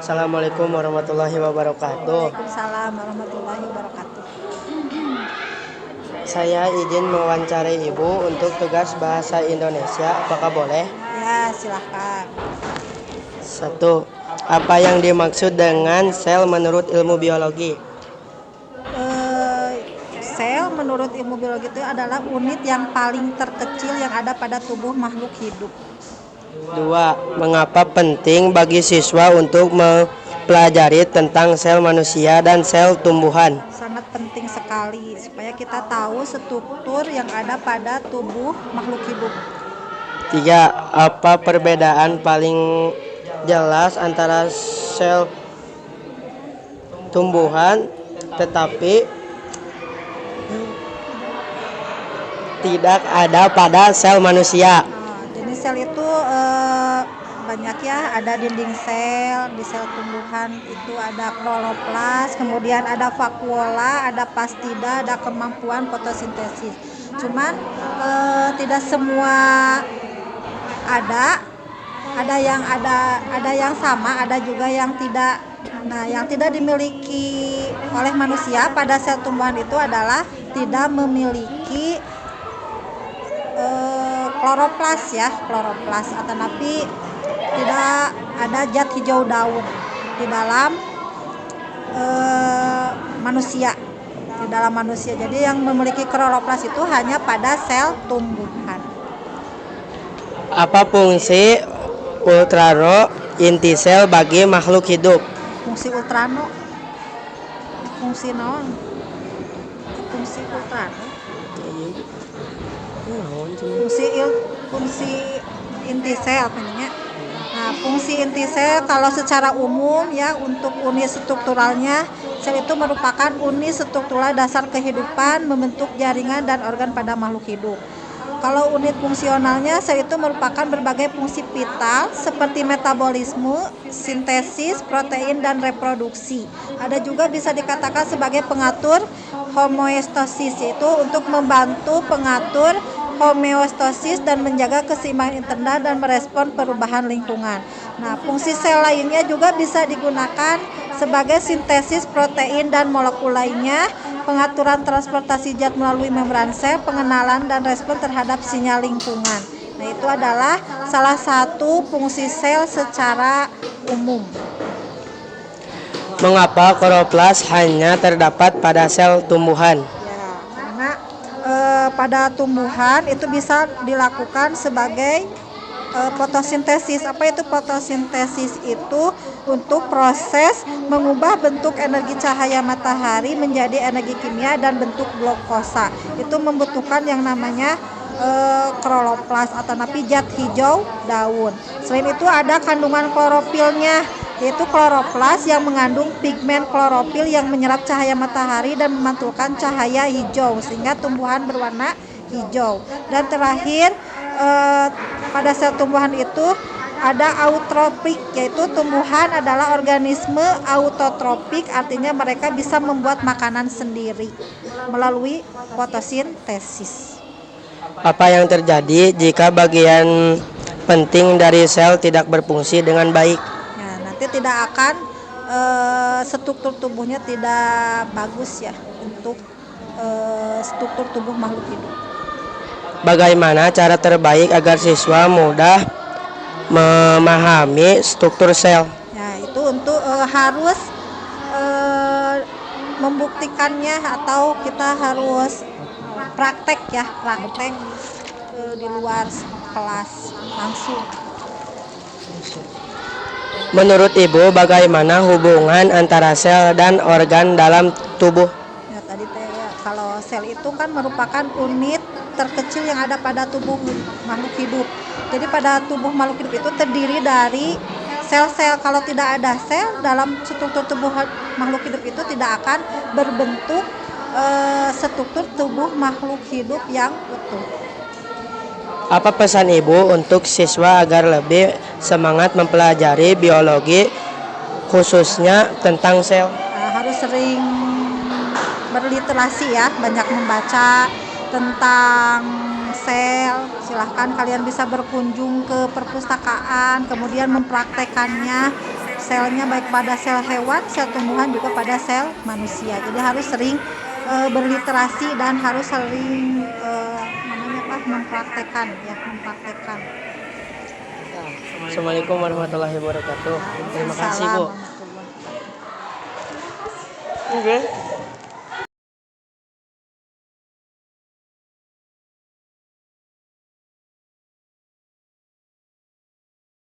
Assalamualaikum warahmatullahi wabarakatuh. Waalaikumsalam warahmatullahi wabarakatuh. Saya izin mewawancarai Ibu untuk tugas bahasa Indonesia. Apakah boleh? Ya, silahkan. 1. Apa yang dimaksud dengan sel menurut ilmu biologi? Sel menurut ilmu biologi itu adalah unit yang paling terkecil yang ada pada tubuh makhluk hidup. 2. Mengapa penting bagi siswa untuk mempelajari tentang sel manusia dan sel tumbuhan? Sangat penting sekali supaya kita tahu struktur yang ada pada tubuh makhluk hidup. 3. Apa perbedaan paling jelas antara sel tumbuhan tetapi tidak ada pada sel manusia? Jenis sel itu banyak ya, ada dinding sel, di sel tumbuhan itu ada kloroplas, kemudian ada vakuola, ada plastida, ada kemampuan fotosintesis. Cuman tidak semua ada yang sama, ada juga yang tidak. Nah, yang tidak dimiliki oleh manusia pada sel tumbuhan itu adalah tidak memiliki kloroplas atau napi tidak ada zat hijau daun di dalam manusia. Jadi yang memiliki kloroplas itu hanya pada sel tumbuhan. Apa fungsi ultrano inti sel bagi makhluk hidup? Fungsi ultrano fungsi naon? Fungsi ultrano fungsi inti sel namanya. Nah, fungsi inti sel kalau secara umum ya, untuk unit strukturalnya, sel itu merupakan unit struktural dasar kehidupan, membentuk jaringan dan organ pada makhluk hidup. Kalau unit fungsionalnya, sel itu merupakan berbagai fungsi vital seperti metabolisme, sintesis, protein, dan reproduksi. Ada juga bisa dikatakan sebagai pengatur homeostasis, yaitu untuk membantu pengatur homeostasis dan menjaga keseimbangan internal dan merespon perubahan lingkungan. Nah, fungsi sel lainnya juga bisa digunakan sebagai sintesis protein dan molekul lainnya, pengaturan transportasi zat melalui membran sel, pengenalan dan respon terhadap sinyal lingkungan. Nah, itu adalah salah satu fungsi sel secara umum. Mengapa kloroplas hanya terdapat pada sel tumbuhan? Ya, karena pada tumbuhan itu bisa dilakukan sebagai fotosintesis. Apa itu fotosintesis? Itu untuk proses mengubah bentuk energi cahaya matahari menjadi energi kimia dan bentuk glukosa. Itu membutuhkan yang namanya kloroplas atau napi zat hijau daun. Selain itu ada kandungan klorofilnya, yaitu kloroplas yang mengandung pigmen klorofil yang menyerap cahaya matahari dan memantulkan cahaya hijau sehingga tumbuhan berwarna hijau. Dan terakhir pada sel tumbuhan itu ada autotrofik, yaitu tumbuhan adalah organisme autotrofik, artinya mereka bisa membuat makanan sendiri melalui fotosintesis. Apa yang terjadi jika bagian penting dari sel tidak berfungsi dengan baik? Ya, nanti tidak akan struktur tubuhnya tidak bagus ya untuk struktur tubuh makhluk hidup. Bagaimana cara terbaik agar siswa mudah memahami struktur sel? Ya, itu untuk harus membuktikannya, atau kita harus praktek di luar kelas langsung. Menurut Ibu, bagaimana hubungan antara sel dan organ dalam tubuh? Ya, tadi kalau sel itu kan merupakan unit terkecil yang ada pada tubuh makhluk hidup. Jadi pada tubuh makhluk hidup itu terdiri dari sel-sel. Kalau tidak ada sel dalam struktur tubuh makhluk hidup itu tidak akan berbentuk struktur tubuh makhluk hidup yang utuh. Apa pesan Ibu untuk siswa agar lebih semangat mempelajari biologi, khususnya tentang sel? Harus sering berliterasi ya, banyak membaca tentang sel. Silahkan kalian bisa berkunjung ke perpustakaan, kemudian mempraktekannya selnya baik pada sel hewan, sel tumbuhan juga pada sel manusia. Jadi harus sering berliterasi dan harus sering mempraktekkan. Assalamualaikum warahmatullahi wabarakatuh. Terima kasih Bu. Waalaikumsalam warahmatullahi wabarakatuh. Oke.